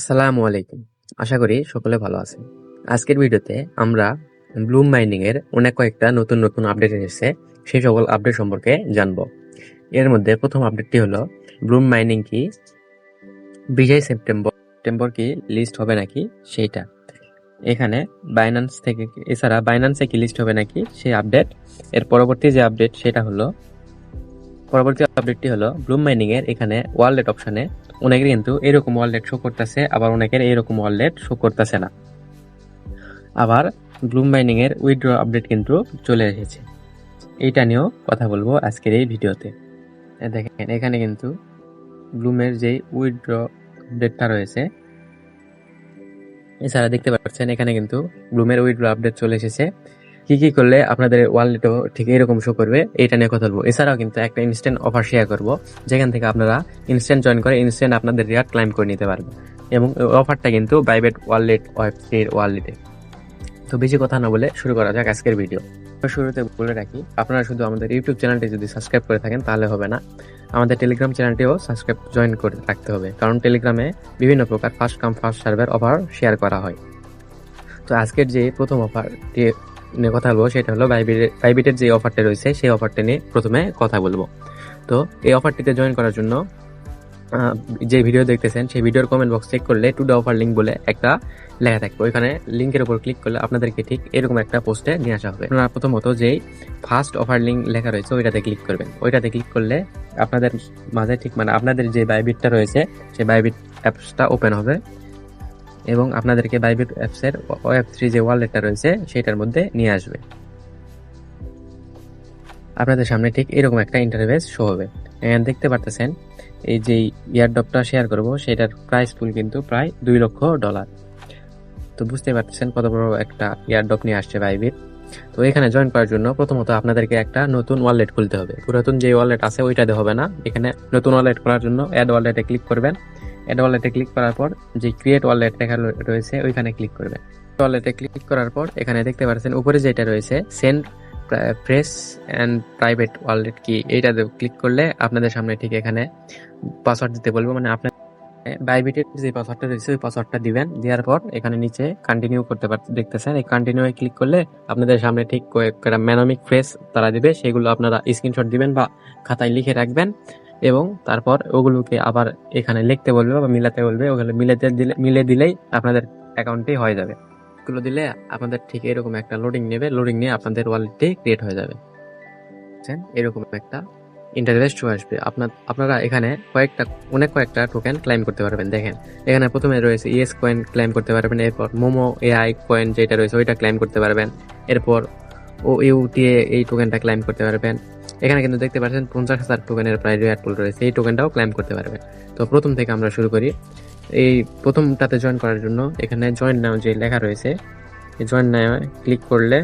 আসসালামু আলাইকুম। আশা করি সকলে ভালো আছেন। আজকের ভিডিওতে আমরা ব্লুম মাইনিং এর অনেক কয়েকটা নতুন আপডেট এসেছে, সেই সকল আপডেট সম্পর্কে জানবো। এর মধ্যে প্রথম আপডেটটি হলো ব্লুম মাইনিং কি 20 সেপ্টেম্বর কি লিস্ট হবে নাকি সেইটা। এখানে বাইন্যান্স থেকে এছাড়া বাইন্যান্সে কি লিস্ট হবে নাকি সেই আপডেট। এর পরবর্তী যে আপডেট সেটা হলো পরবর্তী আপডেটটি হলো ব্লুম মাইনিং এর এখানে ওয়ালেট অপশনে অনেকের কিন্তু এরকম ওয়ালেট শো করতেছে, আবার অনেকের এরকম ওয়ালেট শো করতেছে না। আবার ব্লুম মাইনিং এর উইথড্র আপডেট কিন্তু চলে এসেছে, এইটা নিয়েও কথা বলবো আজকের এই ভিডিওতে। দেখেন এখানে কিন্তু ব্লুমের যে উইথড্র আপডেটটা রয়েছে, এছাড়া দেখতে পাচ্ছেন এখানে কিন্তু ব্লুমের উইথড্র আপডেট চলে এসেছে। কি কি করলে আপনাদের ওয়ালেটও ঠিক এরকম শো করবে এটা নিয়ে কথা বলবো। এছাড়াও কিন্তু একটা ইনস্ট্যান্ট অফার শেয়ার করব, যেখান থেকে আপনারা ইনস্ট্যান্ট জয়েন করে ইনস্ট্যান্ট আপনাদের রিওয়ার্ড ক্লাইম করে নিতে পারবেন, এবং অফারটা কিন্তু বাইবেট ওয়ালেট ওয়েব3 ওয়ালেটে। তো বেশি কথা না বলে শুরু করা যাক আজকের ভিডিও। শুরুতে বলে রাখি, আপনারা শুধু আমাদের ইউটিউব চ্যানেলটি যদি সাবস্ক্রাইব করে থাকেন তাহলে হবে না, আমাদের টেলিগ্রাম চ্যানেলটিও সাবস্ক্রাইব জয়েন করে রাখতে হবে, কারণ টেলিগ্রামে বিভিন্ন প্রকার first come first server offer share করা হয়। তো আজকের যে প্রথম অফারটি নিয়ে কথা বলবো সেটা হলো বাইবিটের যে অফারটা রয়েছে সেই অফারটা নিয়ে প্রথমে কথা বলবো। তো এই অফারটিতে জয়েন করার জন্য যে ভিডিও দেখতেছেন সেই ভিডিওর কমেন্ট বক্স চেক করলে টু দ্য অফার লিঙ্ক বলে একটা লেখা থাকবে, ওইখানে লিঙ্কের উপর ক্লিক করলে আপনাদেরকে ঠিক এরকম একটা পোস্টে নিয়ে আসা হবে। আপনারা প্রথমত যেই ফার্স্ট অফার লিঙ্ক লেখা রয়েছে ওইটাতে ক্লিক করবেন। ওইটাতে ক্লিক করলে আপনাদের মাঝে ঠিক আপনাদের যে বাইবিটটা রয়েছে সেই বাইবিট অ্যাপসটা ওপেন হবে, এবং আপনাদেরকে বাইবিট অ্যাপসের ওয়েব3 যে ওয়ালেটটা রয়েছে সেটার মধ্যে নিয়ে আসবে। আপনাদের সামনে ঠিক এরকম একটা ইন্টারফেস শো হবে। দেখতে পারতেছেন এই যে ইয়ারড্রপটা শেয়ার করব সেটার প্রাইস পুল কিন্তু প্রায় $2 লক্ষ। তো বুঝতে পারতেছেন কত বড় একটা ইয়ারড্রপ নিয়ে আসছে বাইবিট। তো এখানে জয়েন করার জন্য প্রথমত আপনাদেরকে একটা নতুন ওয়ালেট খুলতে হবে। পুরাতন যে ওয়ালেট আছে ওইটাতে হবে না, এখানে নতুন ওয়ালেট খোলার জন্য অ্যাড ওয়ালেটে ক্লিক করবেন। অ্যাড ওয়ালেটে ক্লিক করার পর যে ক্রিয়েট ওয়ালেট লেখা রয়েছে ওইখানে ক্লিক করবেন। ওয়ালেটে ক্লিক করার পর এখানে দেখতে পাচ্ছেন উপরে যেটা রয়েছে send press and private wallet কি, এইটাতে ক্লিক করলে আপনাদের সামনে ঠিক এখানে পাসওয়ার্ড দিতে বলবো, আপনার বাইবিটের যে পাসওয়ার্ডটা রয়েছে ওই পাসওয়ার্ডটা দিবেন। দেওয়ার পর এখানে নিচে কন্টিনিউ করতে দেখতেছেন, এই কন্টিনিউ ক্লিক করলে আপনাদের সামনে ঠিক কয়েকটা ম্যানোমিক ফ্রেজ তারা দিবে, সেগুলো আপনারা স্ক্রিনশট দিবেন বা খাতায় লিখে রাখবেন, এবং তারপর ওগুলোকে আবার এখানে লিখতে বলবে বা মিলাতে বলবে। ওগুলো মিলে দিলেই আপনাদের অ্যাকাউন্টটি হয়ে যাবে। এগুলো দিলে আপনাদের ঠিক এরকম একটা লোডিং নেবে, লোডিং নিয়ে আপনাদের ওয়ালেটটি ক্রিয়েট হয়ে যাবে। এরকম একটা ইন্টারফেস চলে আসবে। আপনারা এখানে অনেক কয়েকটা টোকেন ক্লাইম করতে পারবেন। দেখেন এখানে প্রথমে রয়েছে ইএস কয়েন ক্লাইম করতে পারবেন, এরপর মোমো এআই কয়েন যেটা রয়েছে ওইটা ক্লাইম করতে পারবেন, এরপর ও ইউটিএ এই টোকেনটা ক্লাইম করতে পারবেন। এখানে কিন্তু দেখতে পাচ্ছেন 50,000 টোকেনের প্রায় রিওয়ার্ড পুল রয়েছে, এই টোকেনটাও ক্লাইম করতে পারবেন। তো প্রথম থেকে আমরা শুরু করি। এই প্রথমটাতে জয়েন করার জন্য এখানে জয়েন নাও যে লেখা রয়েছে, এই জয়েন নাও ক্লিক করলে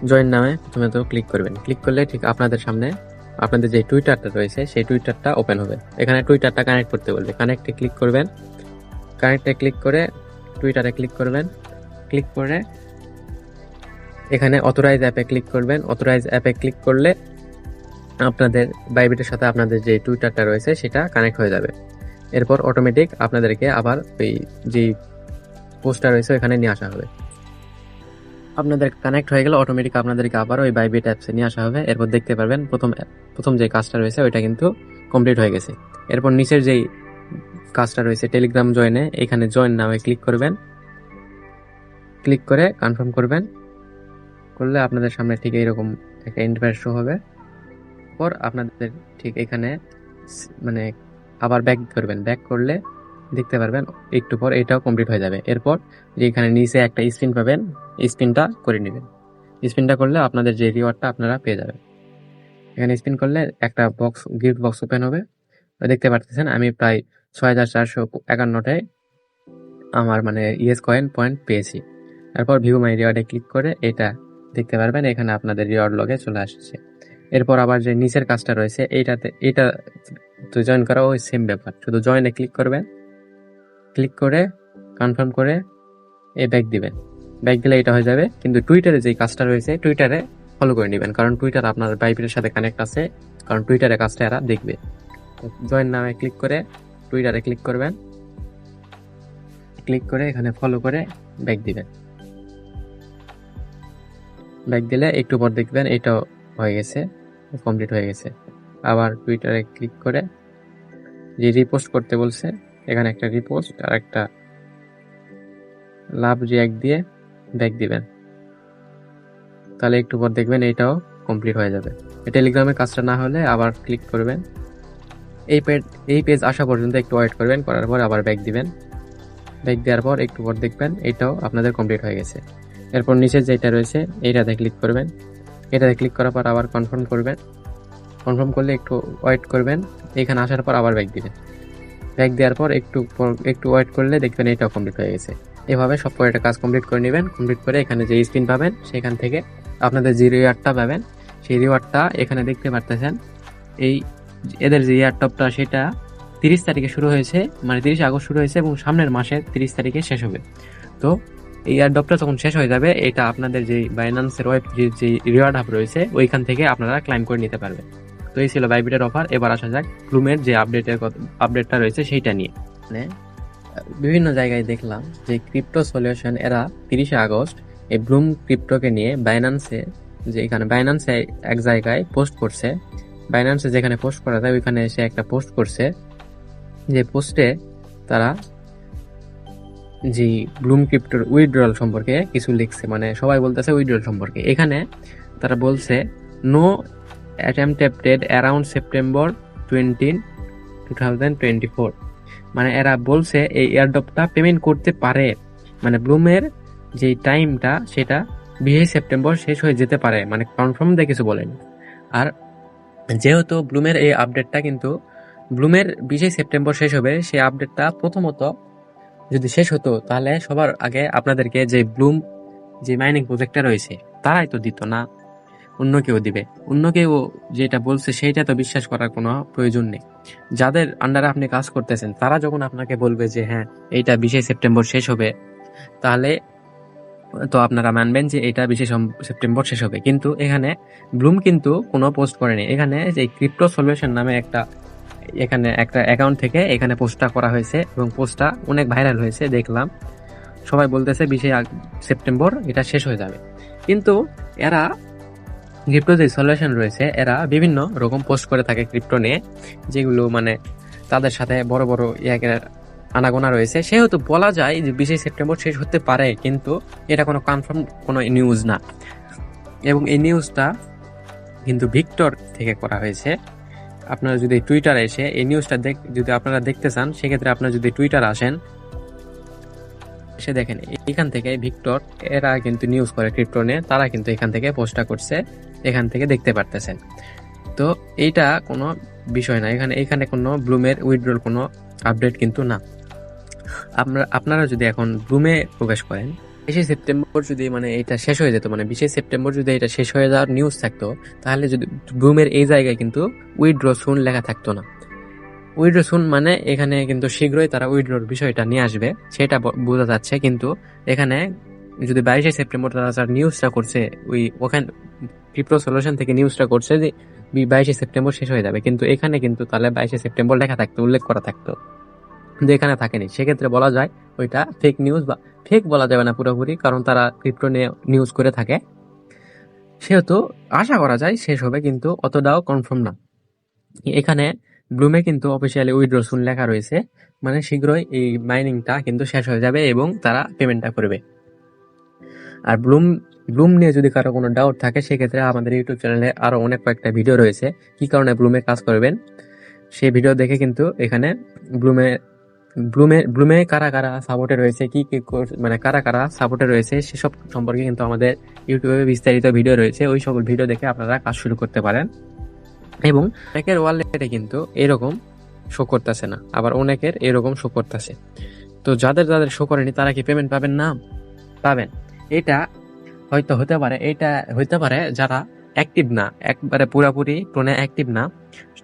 জয়েন নামে প্রথমে তো ক্লিক করবেন। ক্লিক করলে ঠিক আপনাদের সামনে আপনাদের যে টুইটারটা রয়েছে সেই টুইটারটা ওপেন হবে। এখানে টুইটারটা কানেক্ট করতে বলবে, কানেক্টে ক্লিক করবেন। কানেক্টে ক্লিক করে টুইটারে ক্লিক করবেন। ক্লিক করে এখানে অথরাইজ অ্যাপে ক্লিক করবেন। অথরাইজ অ্যাপে ক্লিক করলে আপনাদের বাইবিটের সাথে আপনাদের যে টুইটারটা রয়েছে সেটা কানেক্ট হয়ে যাবে। এরপর অটোমেটিক আপনাদেরকে আবার ওই যে পোস্টটা রয়েছে ওখানে নিয়ে আসা হবে। আপনাদের কানেক্ট হয়ে গেলে অটোমেটিক আপনাদেরকে আবার ওই বাইবিট অ্যাপসে নিয়ে আসা হবে। এরপর দেখতে পারবেন প্রথম যে কাজটা রয়েছে ওইটা কিন্তু কমপ্লিট হয়ে গেছে। এরপর নিচের যেই কাজটা রয়েছে টেলিগ্রাম জয়েনে, এখানে জয়েন নামে ক্লিক করবেন। ক্লিক করে কনফার্ম করবেন। করলে আপনাদের সামনে ঠিক এইরকম একটা ইন্টারফেস শো হবে। পর আপনাদের ঠিক এখানে আবার ব্যাক করবেন। ব্যাক করলে দেখতে পারবেন একটু পর এটাও কমপ্লিট হয়ে যাবে। এরপর যে এখানে নিচে একটা স্পিন পাবেন, স্পিনটা করে নেবেন। স্পিনটা করলে আপনাদের যে রিওয়ার্ডটা আপনারা পেয়ে যাবেন। এখানে স্পিন করলে একটা গিফট বক্স ওপেন হবে। দেখতে পাচ্ছেন আমি প্রায় 6,451টায় আমার ইএস কয়েন পয়েন্ট পেয়েছি। তারপর ভিউ মাই রিওয়ার্ডে ক্লিক করে এটা দেখতে পারবেন, এখানে আপনাদের রিওয়ার্ড লগে চলে আসছে। এরপর আবার যে নিচের কাজটা রয়েছে এটা তো জয়েন করা ওই সেম ব্যাপার, শুধু জয়েনে ক্লিক করবেন। ক্লিক করে কনফার্ম করে ব্যাক দিবেন। ব্যাক দিলে এটা হয়ে যাবে। কিন্তু টুইটারে যে কাজটা রয়েছে টুইটারে ফলো করে নেবেন, কারণ টুইটার আপনার বাইবিটের সাথে কানেক্ট আছে, কারণ টুইটারে কাজটা এরা দেখবে। জয়েন নামে ক্লিক করে টুইটারে ক্লিক করবেন। ক্লিক করে এখানে ফলো করে ব্যাক দিবেন। ব্যাক দিলে একটু পর দেখবেন এটাও হয়ে গেছে, কমপ্লিট হয়ে গেছে। আবার টুইটারে ক্লিক করে যে রিপোস্ট করতে বলছে এখানে একটা রিপোস্ট আর একটা লাভ রিয়াক্ট দিয়ে ব্যাক দিবেন। তাহলে একটু পর দেখবেন এটাও কমপ্লিট হয়ে যাবে। টেলিগ্রামের কাজটা না হলে আবার ক্লিক করবেন, এই পেজ আসা পর্যন্ত একটু ওয়েট করবেন, করার পর আবার ব্যাক দিবেন। ব্যাক দেওয়ার পর একটু পর দেখবেন এটাও আপনাদের কমপ্লিট হয়ে গেছে। এরপর নিচে যেটা রয়েছে এইটাতে ক্লিক করবেন, এটাতে ক্লিক করার পর আবার কনফার্ম করবেন। কনফার্ম করলে একটু ওয়েট করবেন, এখানে আসার পর আবার ব্যাক দিবেন। ব্যাক দেওয়ার পর একটু ওয়েট করলে দেখবেন এটাও কমপ্লিট হয়ে গেছে। এভাবে সব কয়টা কাজ কমপ্লিট করে নেবেন। কমপ্লিট করে এখানে যে স্ক্রিন পাবেন সেখান থেকে আপনাদের যে রিওয়ার্ডটা পাবেন সেই রিওয়ার্ডটা এখানে দেখতে পারতেছেন। এই এদের যে ইয়ারটপটা সেটা 30 তারিখে শুরু হয়েছে, মানে 30 আগস্ট শুরু হয়েছে এবং সামনের মাসের 30 তারিখে শেষ হবে। তো এই ইয়ারডপটা যখন শেষ হয়ে যাবে এটা আপনাদের যে বাইন্যান্সের ওয়েব যে রিওয়ার্ড হাব রয়েছে ওইখান থেকে আপনারা ক্লাইম করে নিতে পারবেন। তো এই ছিল বাইবিটের অফার। এবার আসা যাক ব্লুমের যে আপডেটটা রয়েছে সেইটা নিয়ে। মানে বিভিন্ন জায়গায় দেখলাম যে ক্রিপ্টো সলিউশন এরা 30 আগস্ট এই ব্লুম ক্রিপ্টোকে নিয়ে বাইন্যান্সে, যে এখানে বাইন্যান্সে এক জায়গায় পোস্ট করছে, বাইন্যান্সে যেখানে পোস্ট করা যায় ওইখানে এসে একটা পোস্ট করছে, যে পোস্টে তারা যে ব্লুম ক্রিপ্টোর উইথড্রল সম্পর্কে কিছু লিখছে, মানে সবাই বলতেছে উইথড্রল সম্পর্কে। এখানে তারা বলছে নো অ্যাটেম্পটেড অ্যারাউন্ড সেপ্টেম্বর 20, 2024। মানে এরা বলছে এই এয়ারড্রপটা পেমেন্ট করতে পারে, মানে ব্লুমের যে টাইমটা সেটা 20 সেপ্টেম্বর শেষ হয়ে যেতে পারে, মানে কনফার্ম দিয়ে কিছু বলেন। আর যেহেতু ব্লুমের এই আপডেটটা কিন্তু ব্লুমের 20 সেপ্টেম্বর শেষ হবে, সেই আপডেটটা প্রথমত যদি শেষ হতো তাহলে সবার আগে আপনাদেরকে যে ব্লুম যে মাইনিং প্রজেক্টটা রয়েছে তারাই তো দিত না, অন্য কেউ দিবে। অন্য কেউ যেটা বলছে সেইটা তো বিশ্বাস করার কোনো প্রয়োজন নেই। যাদের আন্ডারে আপনি কাজ করতেছেন তারা যখন আপনাকে বলবে যে হ্যাঁ এইটা 20 সেপ্টেম্বর শেষ হবে, তাহলে তো আপনারা মানবেন যে এটা 20 সেপ্টেম্বর শেষ হবে। কিন্তু এখানে ব্লুম কিন্তু কোনো পোস্ট করেনি। এখানে যে ক্রিপ্টো সলিউশন নামে একটা অ্যাকাউন্ট থেকে এখানে পোস্টটা করা হয়েছে এবং পোস্টটা অনেক ভাইরাল হয়েছে। দেখলাম সবাই বলতেছে 20 সেপ্টেম্বর এটা শেষ হয়ে যাবে। কিন্তু এরা ক্রিপ্টো যে সলিউশন রয়েছে এরা বিভিন্ন রকম পোস্ট করে থাকে ক্রিপ্টো নিয়ে, যেগুলো মানে তাদের সাথে বড় বড় আনাগোনা রয়েছে। সেহেতু বলা যায় যে 20 সেপ্টেম্বর শেষ হতে পারে, কিন্তু এটা কোনো কনফার্ম কোনো নিউজ না। এবং এই নিউজটা কিন্তু ভিক্টর থেকে করা হয়েছে। আপনারা যদি টুইটারে এসে এই নিউজটা যদি আপনারা দেখতে চান, সেক্ষেত্রে আপনারা যদি টুইটার আসেন এসে দেখেন এখান থেকে ভিক্টর এরা কিন্তু নিউজ করে ক্রিপ্টো নিয়ে, তারা কিন্তু এখান থেকে পোস্টটা করছে, এখান থেকে দেখতে পারতেছেন। তো এইটা কোনো বিষয় না, এখানে কোনো ব্লুমের উইথড্রল কোনো আপডেট কিন্তু না। আপনারা যদি এখন ব্লুমে প্রবেশ করেন 20 সেপ্টেম্বর যদি মানে এটা শেষ হয়ে যেত, মানে 20 সেপ্টেম্বর যদি এটা শেষ হয়ে যাওয়ার নিউজ থাকতো, তাহলে যদি ব্লুমের এই জায়গায় কিন্তু উইথড্র সুন লেখা থাকতো না। উইথড্র সুন মানে এখানে কিন্তু শীঘ্রই তারা উইথড্রর বিষয়টা নিয়ে আসবে সেটা বোঝা যাচ্ছে। কিন্তু এখানে যদি 22 সেপ্টেম্বর তারা যার নিউজটা করছে ওখানে ক্রিপ্টো সলিউশন থেকে নিউজটা করছে যে 22 সেপ্টেম্বর শেষ হয়ে যাবে, কিন্তু এখানে কিন্তু তাহলে 22 সেপ্টেম্বর লেখা থাকতো, উল্লেখ করা থাকতো, কিন্তু এখানে থাকেনি। সেক্ষেত্রে বলা যায় ওইটা ফেক নিউজ, বা ফেক বলা যাবে না পুরোপুরি, কারণ তারা ক্রিপ্টো নিয়ে নিউজ করে থাকে। সেহেতু আশা করা যায় শেষ হবে, কিন্তু অতটাও কনফার্ম না। এখানে ব্লুমে কিন্তু অফিসিয়ালি উইথড্র সুন লেখা রয়েছে, মানে শীঘ্রই এই মাইনিংটা কিন্তু শেষ হয়ে যাবে এবং তারা পেমেন্টটা করবে। আর ব্লুম নিয়ে যদি কারো কোনো ডাউট থাকে সেক্ষেত্রে আমাদের ইউটিউব চ্যানেলে আরো অনেক কয়েকটা ভিডিও রয়েছে কি কারণে ব্লুমে কাজ করবেন, সেই ভিডিও দেখে কিন্তু এখানে ব্লুমে কারা কারা সাপোর্টে রয়েছে, কি মানে কারা কারা সাপোর্টে রয়েছে সেসব সম্পর্কে কিন্তু আমাদের ইউটিউবে বিস্তারিত ভিডিও রয়েছে। ওই সকল ভিডিও দেখে আপনারা কাজ শুরু করতে পারেন। এবং অনেকের ওয়ালেটে কিন্তু এরকম শো করতেছে না, আবার অনেকের এরকম শো করতেছে। তো যাদের শো করেনি তারা কি পেমেন্ট পাবেন না? পাবেন। এটা হয়তো হতে পারে যারা অ্যাক্টিভ না, একবারে পুরাপুরি টোনে অ্যাক্টিভ না,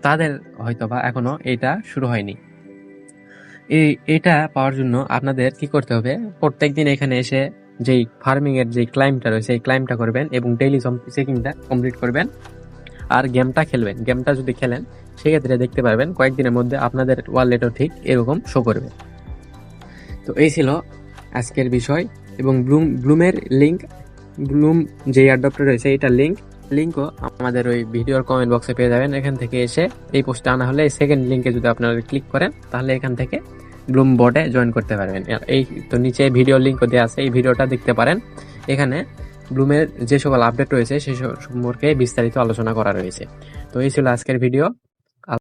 তাদের হয়তোবা এখনো এটা শুরু হয়নি। এটা পাওয়ার জন্য আপনাদের কি করতে হবে, প্রত্যেকদিন এখানে এসে যেই ফার্মিং এর যে ক্লাইমটা রয়েছে এই ক্লাইমটা করবেন এবং ডেইলি চেকিংটা কমপ্লিট করবেন আর গেমটা খেলবেন। গেমটা যদি খেলেন সেক্ষেত্রে দেখতে পারবেন কয়েকদিনের মধ্যে আপনাদের ওয়ালেটও ঠিক এরকম শো করবে। তো এই ছিল আজকের বিষয়, এবং ব্লুমের লিঙ্ক, ব্লুম যে এয়ারড্রপটা রয়েছে এটার লিঙ্কও আমাদের ওই ভিডিওর কমেন্ট বক্সে পেয়ে যাবেন। এখান থেকে এসে এই পোস্টটা আনা হলে সেকেন্ড লিঙ্কে যদি আপনারা ক্লিক করেন তাহলে এখান থেকে ব্লুম বটে জয়েন করতে পারবেন। এই তো নিচে ভিডিও লিঙ্কও দেওয়া আছে, এই ভিডিওটা দেখতে পারেন। এখানে ব্লুমের যে সকল আপডেট রয়েছে সেই সম্পর্কে বিস্তারিত আলোচনা করা রয়েছে। তো এই ছিল আজকের ভিডিও।